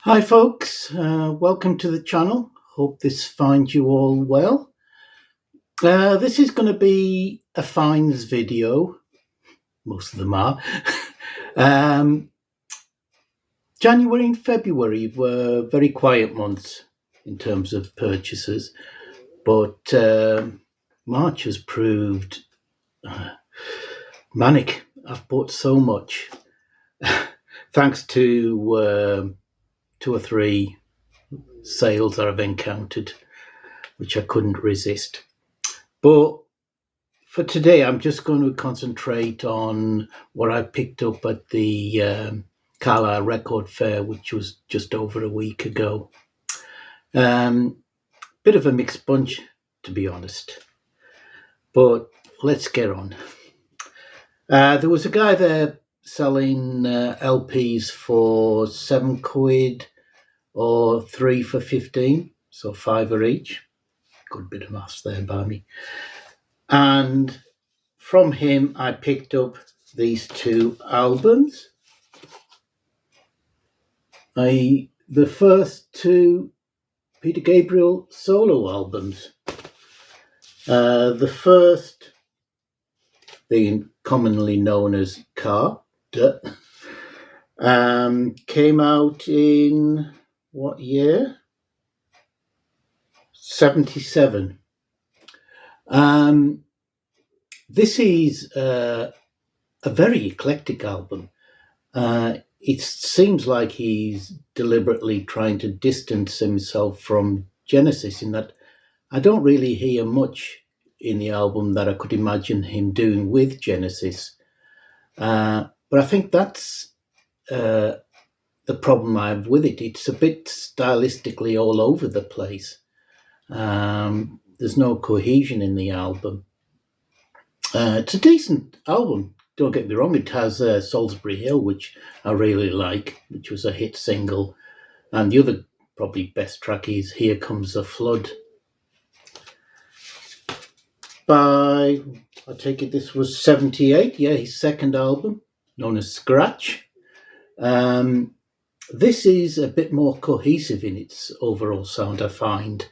Hi, folks. Welcome to the channel. Hope this finds you all well. This is going to be a finds video. Most of them are. um, January and February were very quiet months in terms of purchases, but March has proved manic. I've bought so much thanks to two or three sales that I've encountered, which I couldn't resist. But for today, I'm just going to concentrate on what I picked up at the Carlisle Record Fair, which was just over a week ago. Bit of a mixed bunch, to be honest. But let's get on. There was a guy there selling LPs for £7 or 3 for 15, so £5 each. Good bit of maths there by me. And from him, I picked up these two albums. The first two Peter Gabriel solo albums. The first being commonly known as Car, came out in what year? 77. This is a very eclectic album. It seems like he's deliberately trying to distance himself from Genesis, in that I don't really hear much in the album that I could imagine him doing with Genesis. But I think that's the problem I have with it. It's a bit stylistically all over the place. There's no cohesion in the album. It's a decent album, don't get me wrong. It has Salisbury Hill, which I really like, which was a hit single. And the other probably best track is Here Comes the Flood. I take it this was 78, his second album, known as Scratch. This is a bit more cohesive in its overall sound, I find.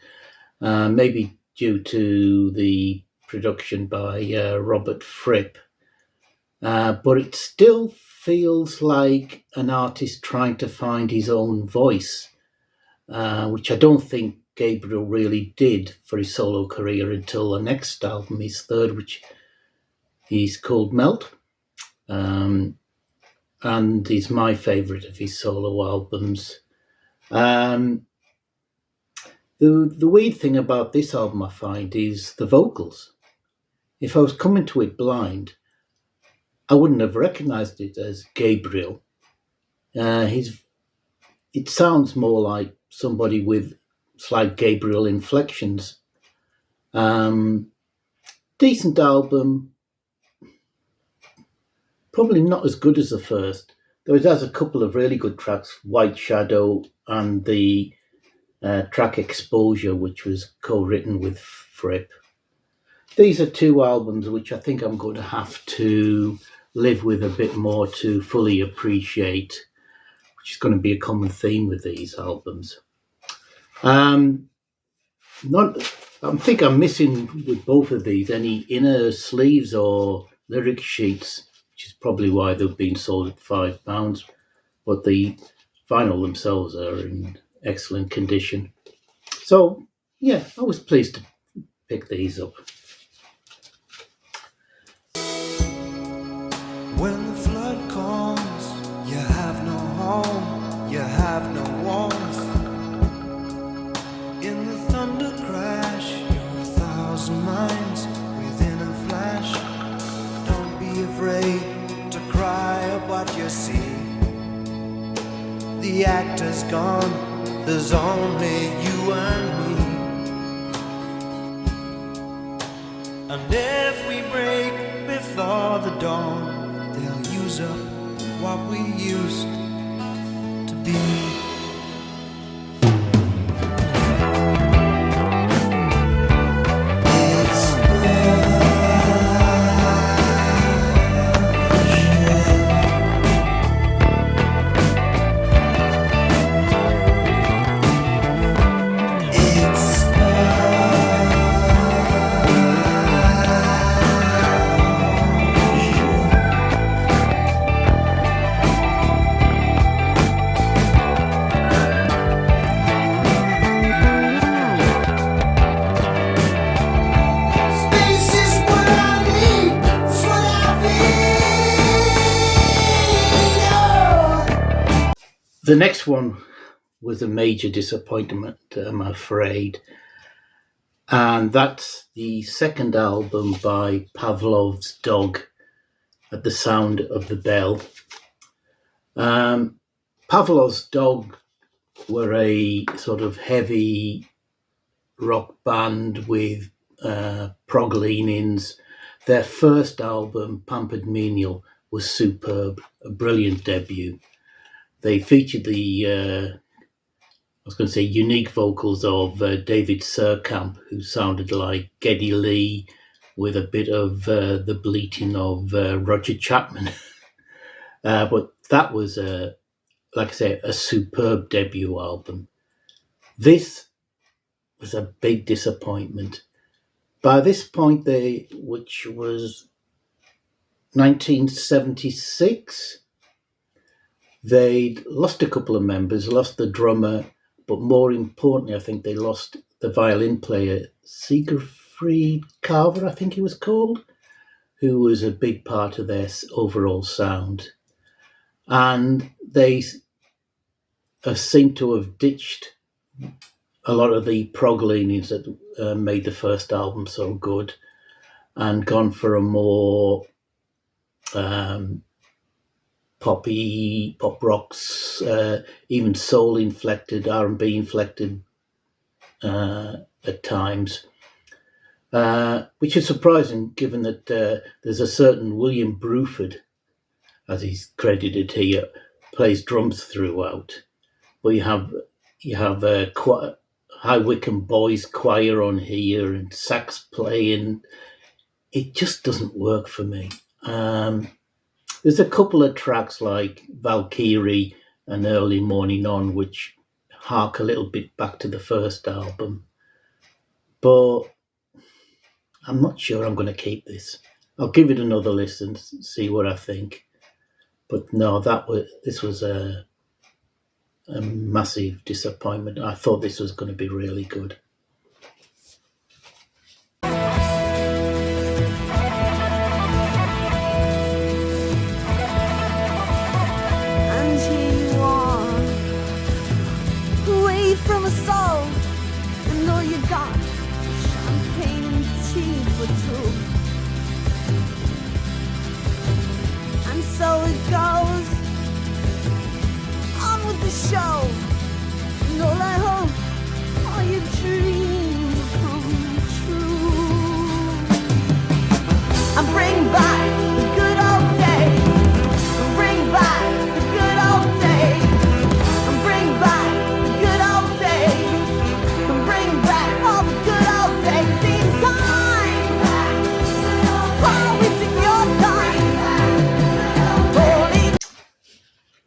Maybe due to the production by Robert Fripp. But it still feels like an artist trying to find his own voice, which I don't think Gabriel really did for his solo career until the next album, his third, which is called Melt. And is my favourite of his solo albums. The weird thing about this album, I find, is the vocals. If I was coming to it blind, I wouldn't have recognised it as Gabriel. It sounds more like somebody with slight Gabriel inflections. Decent album. Probably not as good as the first, though it has a couple of really good tracks, White Shadow and the track Exposure, which was co-written with Fripp. These are two albums which I think I'm going to have to live with a bit more to fully appreciate, which is going to be a common theme with these albums. I think I'm missing with both of these any inner sleeves or lyric sheets, which is probably why they've been sold at £5, but the vinyl themselves are in excellent condition. So, I was pleased to pick these up. When the flood comes, you have no home, you have no warmth. In the thunder crash, you're 1,000 minds within a flash. Don't be afraid to cry at what you see. The actor's gone, there's only you and me. And if we break before the dawn, they'll use up what we used to be. It's The next one was a major disappointment, I'm afraid. And that's the second album by Pavlovs Dog, At the Sound of the Bell. Pavlovs Dog were a sort of heavy rock band with prog leanings. Their first album, Pampered Menial, was superb, a brilliant debut. They featured the unique vocals of David Surkamp, who sounded like Geddy Lee with a bit of the bleating of Roger Chapman. But that was, like I say, a superb debut album. This was a big disappointment. By this point, which was 1976, they'd lost a couple of members, lost the drummer, but more importantly, I think they lost the violin player, Siegfried Carver, I think he was called, who was a big part of their overall sound. And they seem to have ditched a lot of the prog leanings that made the first album so good and gone for a more pop rocks, even soul inflected, R&B inflected at times, which is surprising given that there's a certain William Bruford, as he's credited here, plays drums throughout. But you have High Wycombe Boys Choir on here and sax playing. It just doesn't work for me. There's a couple of tracks like Valkyrie and Early Morning On, which hark a little bit back to the first album. But I'm not sure I'm going to keep this. I'll give it another listen, see what I think. But no, this was a massive disappointment. I thought this was going to be really good. And here you are, away from us all, and all you got, champagne and tea for two. And so it goes on with the show, and all I hope are your dreams come true. And bring back the good old days, and bring back the good old days, and bring back the good old days, and bring back all the good old days. In time, while wasting your time.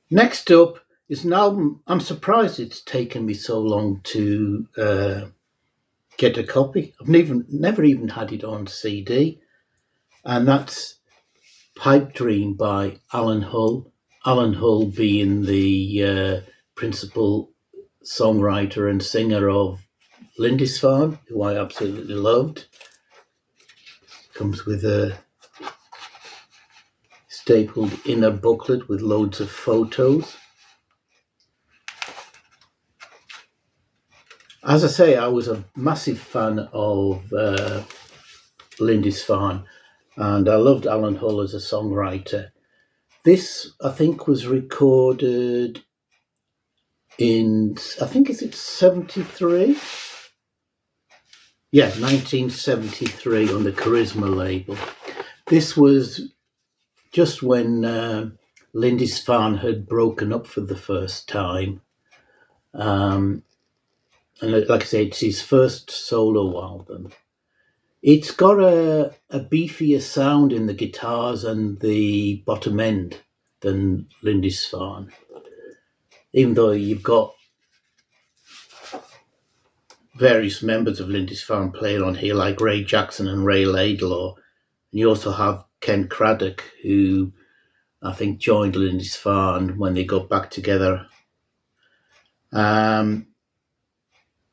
Next up is an album. I'm surprised it's taken me so long to get a copy. I've never even had it on CD, and that's Pipe Dream by Alan Hull. Alan Hull being the principal songwriter and singer of Lindisfarne, who I absolutely loved. Comes with a stapled inner booklet with loads of photos. As I say, I was a massive fan of Lindisfarne, and I loved Alan Hull as a songwriter. This, I think, was recorded in, is it 73? Yeah, 1973 on the Charisma label. This was just when Lindisfarne had broken up for the first time. And like I say, it's his first solo album. It's got a beefier sound in the guitars and the bottom end than Lindisfarne. Even though you've got various members of Lindisfarne playing on here, like Ray Jackson and Ray Laidlaw. And you also have Ken Craddock, who I think joined Lindisfarne when they got back together.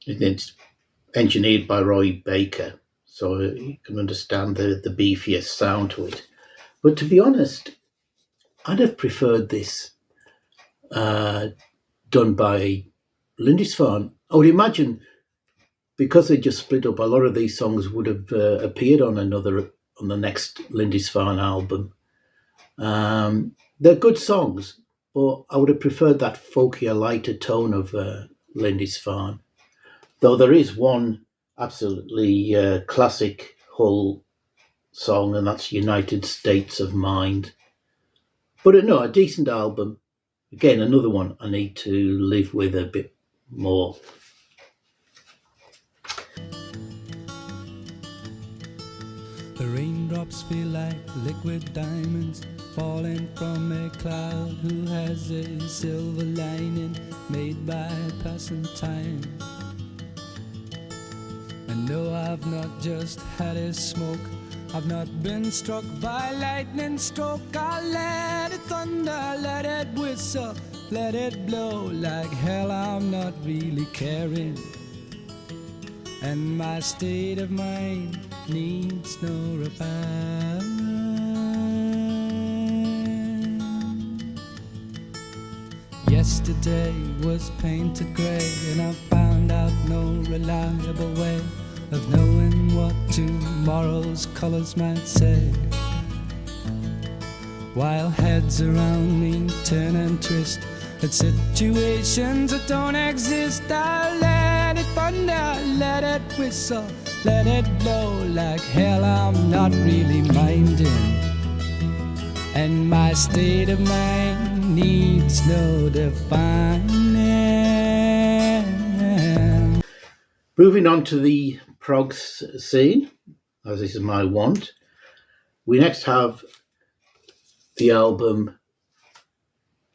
It's engineered by Roy Baker, so you can understand the beefier sound to it. But to be honest, I'd have preferred this done by Lindisfarne. I would imagine because they just split up, a lot of these songs would have appeared on the next Lindisfarne album. They're good songs, but I would have preferred that folkier, lighter tone of Lindisfarne. Though there is one absolutely classic Hull song, and that's United States of Mind. But no, a decent album. Again, another one I need to live with a bit more. The raindrops feel like liquid diamonds falling from a cloud who has a silver lining made by passing time. And no, I've not just had a smoke, I've not been struck by lightning stroke. I'll let it thunder, let it whistle, let it blow like hell, I'm not really caring. And my state of mind needs no repair. Yesterday was painted grey, and I found out no reliable way of knowing what tomorrow's colours might say. While heads around me turn and twist at situations that don't exist, I'll let it thunder, let it whistle, let it blow like hell, I'm not really minding. And my state of mind needs no defining. Moving on to the prog scene, as this is my want, we next have the album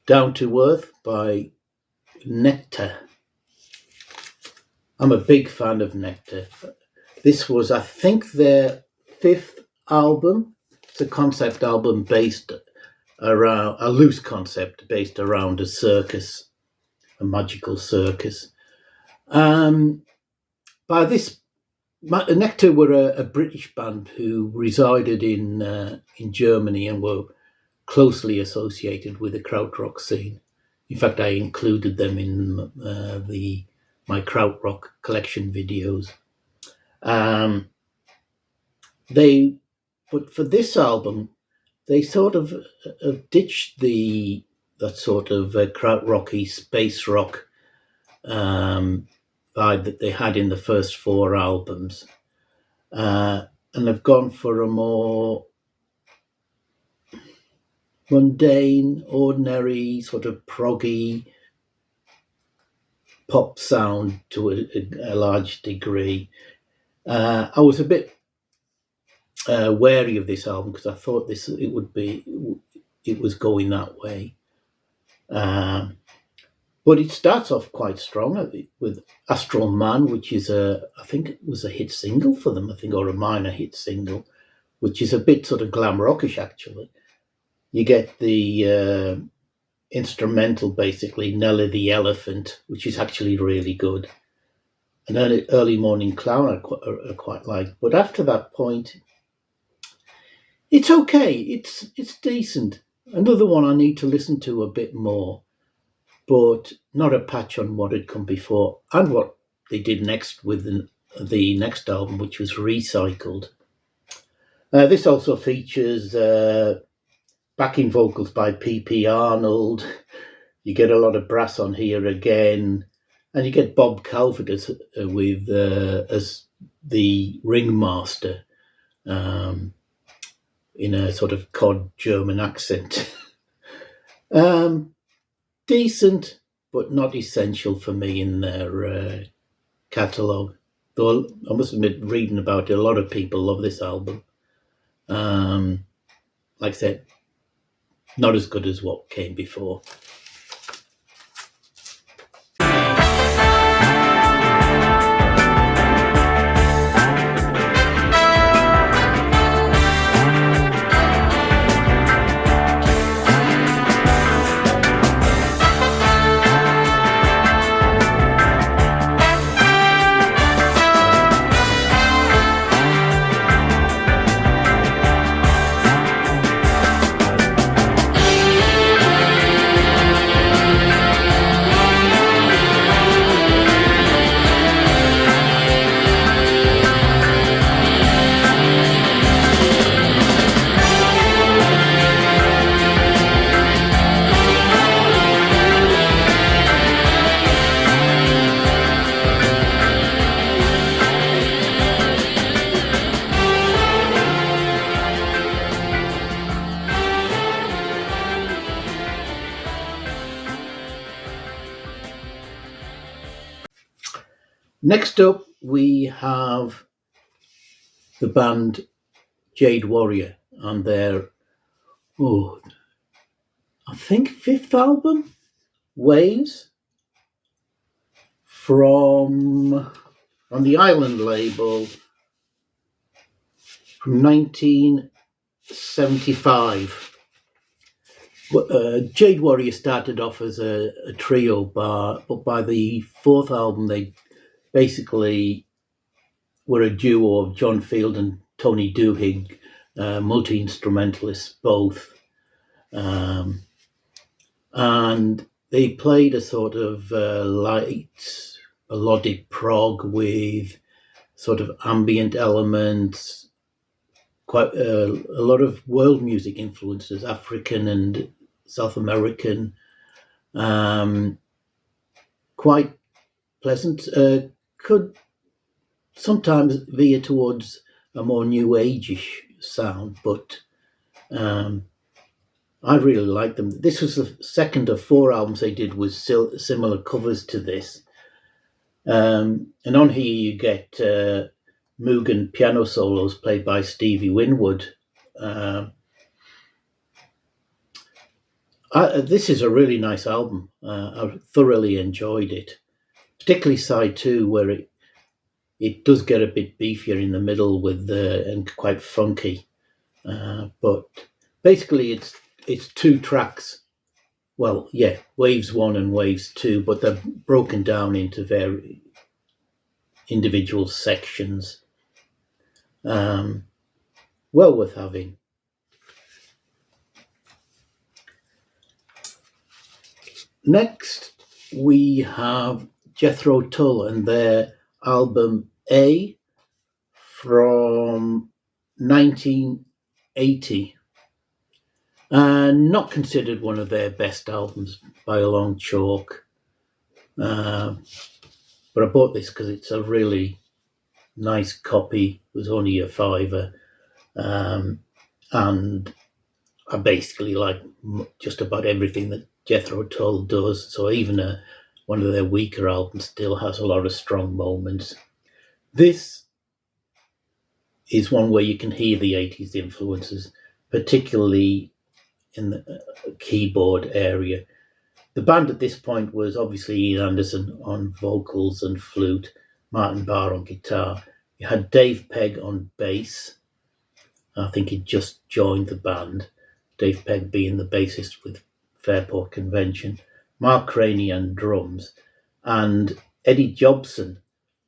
Down to Earth by Nectar. I'm a big fan of Nectar. This was, I think, their 5th album. It's a concept album based around, a loose concept based around a circus, a magical circus. By this, Nectar were a British band who resided in Germany and were closely associated with the krautrock scene. In fact, I included them in my krautrock collection videos. But for this album, they sort of ditched that sort of krautrocky space rock vibe that they had in the first 4 albums, and have gone for a more mundane, ordinary, sort of proggy pop sound to a large degree. I was a bit wary of this album because I thought it was going that way. But it starts off quite strong with Astral Man, which is I think it was a hit single for them, or a minor hit single, which is a bit sort of glam rockish actually. You get the instrumental, basically, Nelly the Elephant, which is actually really good. And Early Morning Clown I quite like. But after that point, it's okay. It's decent. Another one I need to listen to a bit more, but not a patch on what had come before and what they did next with the next album, which was Recycled. This also features backing vocals by P.P. Arnold. You get a lot of brass on here again, and you get Bob Calvert as the ringmaster in a sort of cod German accent. Decent, but not essential for me in their catalogue. Though I must admit, reading about it, a lot of people love this album. Like I said, not as good as what came before. Next up, we have the band Jade Warrior and their, I think, fifth album, Waves, from on the Island label from 1975. Jade Warrior started off as a trio, but by the fourth album, they basically were a duo of John Field and Tony Duhigg, multi-instrumentalists both. And they played a sort of light melodic prog with sort of ambient elements, quite a lot of world music influences, African and South American. Quite pleasant. Could sometimes veer towards a more new age-ish sound, but I really like them. This was the second of four albums they did with similar covers to this. And on here you get Mugen piano solos played by Stevie Winwood. This is a really nice album. I thoroughly enjoyed it, particularly side two, where it does get a bit beefier in the middle with and quite funky. But basically, it's two tracks. Well, yeah, Waves 1 and Waves 2, but they're broken down into very individual sections. Well worth having. Next, we have Jethro Tull and their album A from 1980. Not considered one of their best albums by a long chalk. But I bought this because it's a really nice copy. It was only a £5. And I basically like just about everything that Jethro Tull does. So even one of their weaker albums still has a lot of strong moments. This is one where you can hear the 80s influences, particularly in the keyboard area. The band at this point was obviously Ian Anderson on vocals and flute, Martin Barr on guitar. You had Dave Pegg on bass. I think he'd just joined the band, Dave Pegg being the bassist with Fairport Convention, Mark Craney on drums, and Eddie Jobson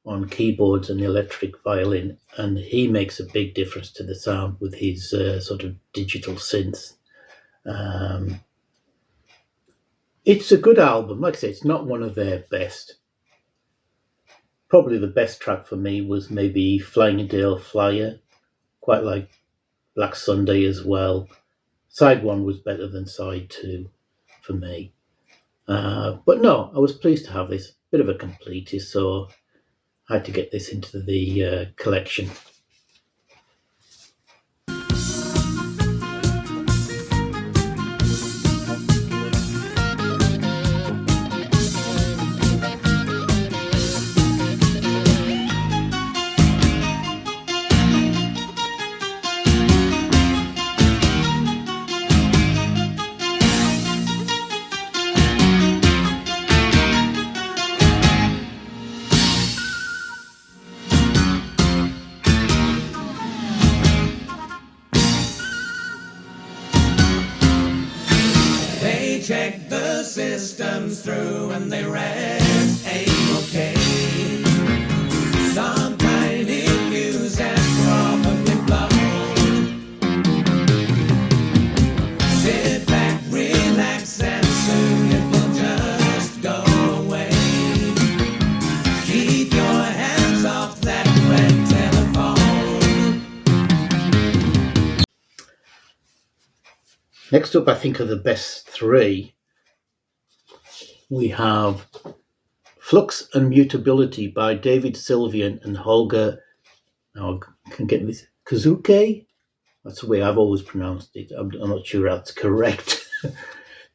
on keyboards and electric violin, and he makes a big difference to the sound with his sort of digital synth. It's a good album. Like I say, it's not one of their best. Probably the best track for me was maybe Flying Dale Flyer. Quite like Black Sunday as well. Side one was better than side two for me. But no, I was pleased to have this. Bit of a completist, so I had to get this into the collection. Check the systems through and they ran A-OK. Some tiny fuse has probably blown. Sit back, relax, and soon it will just go away. Keep your hands off that red telephone. Next up, I think, are the best three. We have Flux and Mutability by David Sylvian and Holger, now I can get this, Kazuke? That's the way I've always pronounced it. I'm not sure that's correct.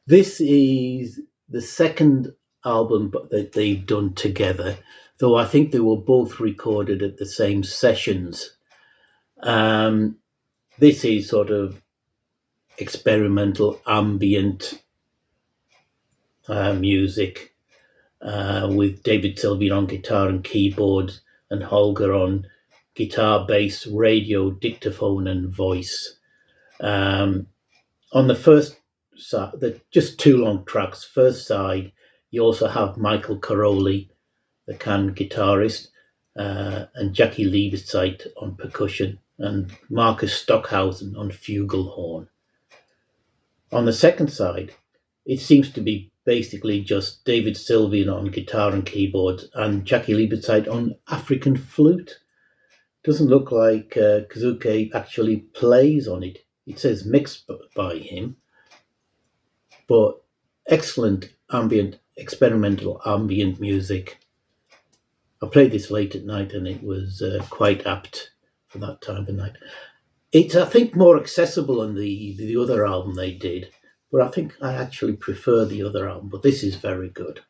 This is the second album that they've done together, though I think they were both recorded at the same sessions. This is sort of experimental ambient music with David Sylvian on guitar and keyboards and Holger on guitar, bass, radio, dictaphone and voice. On the first side, just two long tracks. First side, you also have Michael Caroli, the Can guitarist, and Jackie Lieberzeit on percussion, and Marcus Stockhausen on flugelhorn. On the second side, it seems to be basically just David Sylvian on guitar and keyboards and Jackie Lieberzeit on African flute. Doesn't look like Kazuke actually plays on it. It says mixed by him, but excellent experimental ambient music. I played this late at night and it was quite apt for that time of night. It's, I think, more accessible than the other album they did, but I think I actually prefer the other album, but this is very good.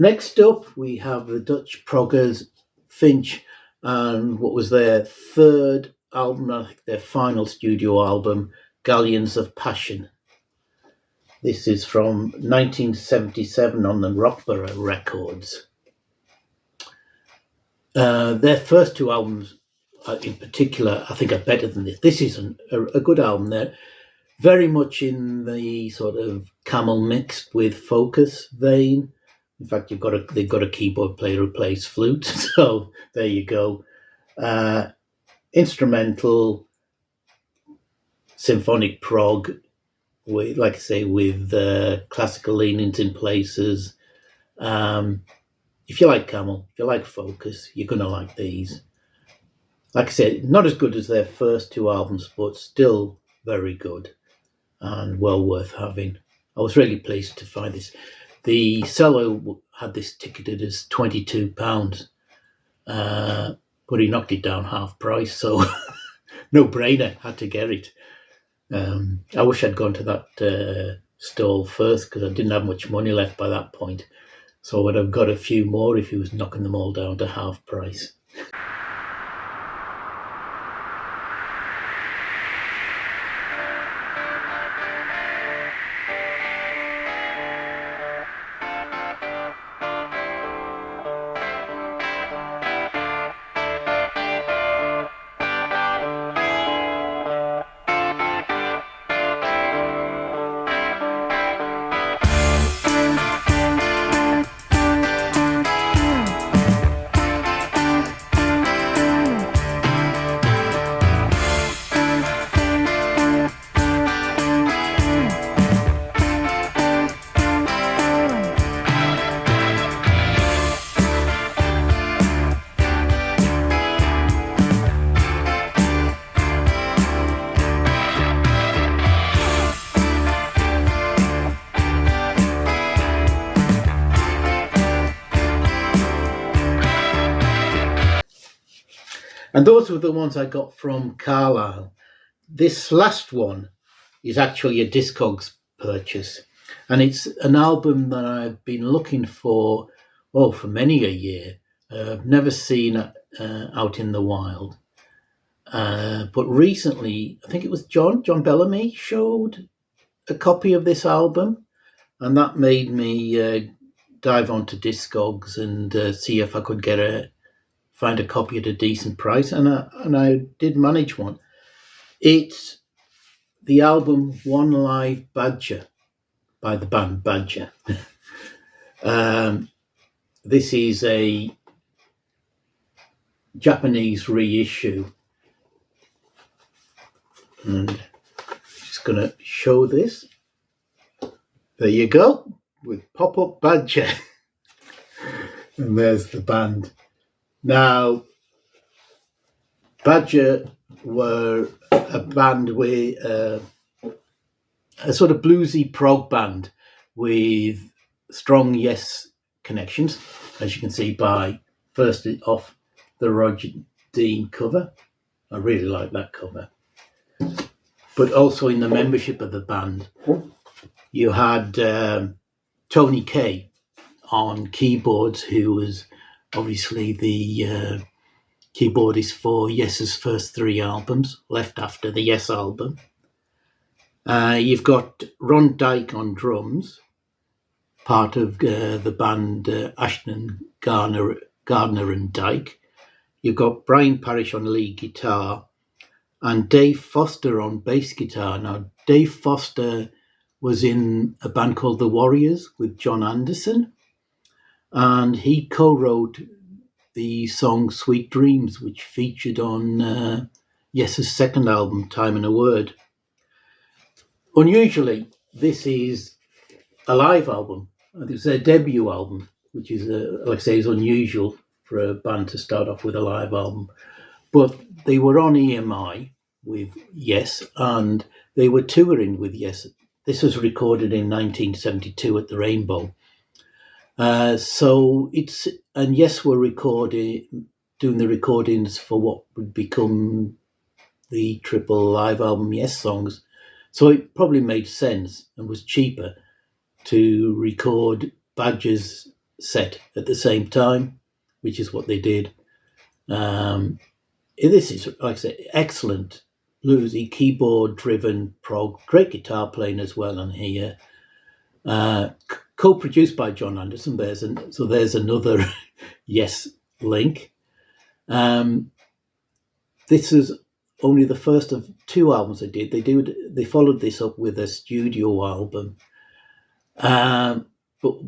Next up, we have the Dutch proggers Finch, and what was their third album, I think their final studio album, Galleons of Passion. This is from 1977 on the Rockborough Records. Their first two albums, in particular, I think are better than this. This is a good album. They're very much in the sort of Camel mixed with Focus vein. In fact, they've got a keyboard player who plays flute, so there you go. Instrumental, symphonic prog, with, like I say, with classical leanings in places. If you like Camel, if you like Focus, you're going to like these. Like I said, not as good as their first two albums, but still very good and well worth having. I was really pleased to find this. The seller had this ticketed as £22, but he knocked it down half price, so no brainer, had to get it. I wish I'd gone to that stall first because I didn't have much money left by that point. So I would have got a few more if he was knocking them all down to half price. And those were the ones I got from Carlisle. This last one is actually a Discogs purchase. And it's an album that I've been looking for many a year. I've never seen out in the wild. But recently, I think it was John Bellamy showed a copy of this album. And that made me dive onto Discogs and see if I could find a copy at a decent price, and I did manage one. It's the album One Live Badger by the band Badger. This is a Japanese reissue, and I'm just going to show this. There you go, with Pop-Up Badger. And there's the band. Now, Badger were a band with a sort of bluesy prog band with strong Yes connections, as you can see by first off the Roger Dean cover. I really like that cover. But also in the membership of the band, you had Tony Kaye on keyboards, who was obviously the keyboardist for Yes's first 3 albums, left after the Yes album. You've got Ron Dyke on drums, part of the band Ashton, Gardner and Dyke. You've got Brian Parrish on lead guitar and Dave Foster on bass guitar. Now, Dave Foster was in a band called The Warriors with John Anderson, and he co-wrote the song Sweet Dreams, which featured on Yes's second album, Time and a Word. Unusually, this is a live album. It's their debut album, which is, like I say, is unusual for a band to start off with a live album. But they were on EMI with Yes, and they were touring with Yes. This was recorded in 1972 at the Rainbow. Yes were doing the recordings for what would become the triple live album Yes songs. So it probably made sense and was cheaper to record Badger's set at the same time, which is what they did. This is, like I said, excellent bluesy keyboard-driven prog, great guitar playing as well on here. Co-produced by John Anderson. There's another Yes link. This is only the first of 2 albums they did. They followed this up with a studio album, but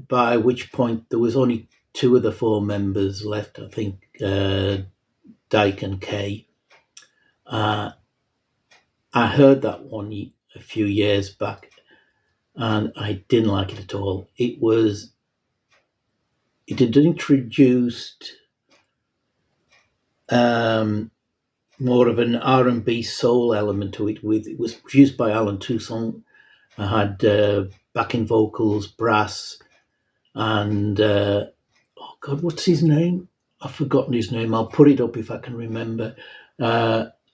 by which point there was only 2 of the 4 members left. I think Dyke and Kaye. I heard that one a few years back, and I didn't like it at all. It had introduced more of an R&B soul element to it. It was produced by Alan Toussaint. I had backing vocals, brass, and what's his name? I've forgotten his name. I'll put it up if I can remember.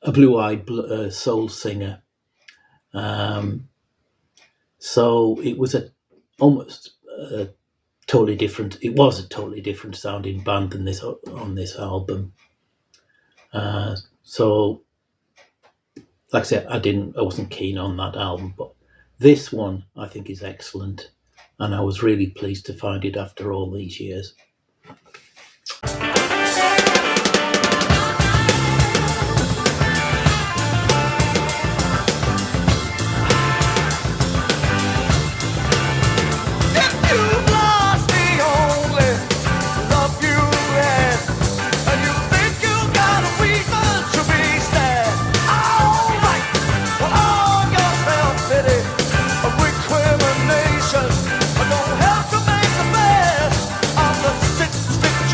A blue-eyed soul singer. So it was almost a totally different. It was a totally different sounding band than this on this album. So, like I said, I wasn't keen on that album, but this one I think is excellent, and I was really pleased to find it after all these years. Don't have to make a mess of the 6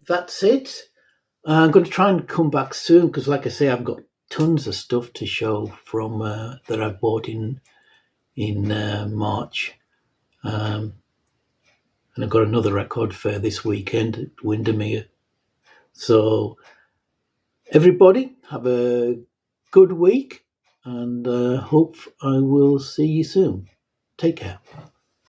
that's it. I'm going to try and come back soon because, like I say, I've got tons of stuff to show from that I've bought in March, and I've got another record fair this weekend at Windermere. So, everybody, have a good week, and hope I will see you soon. Take care.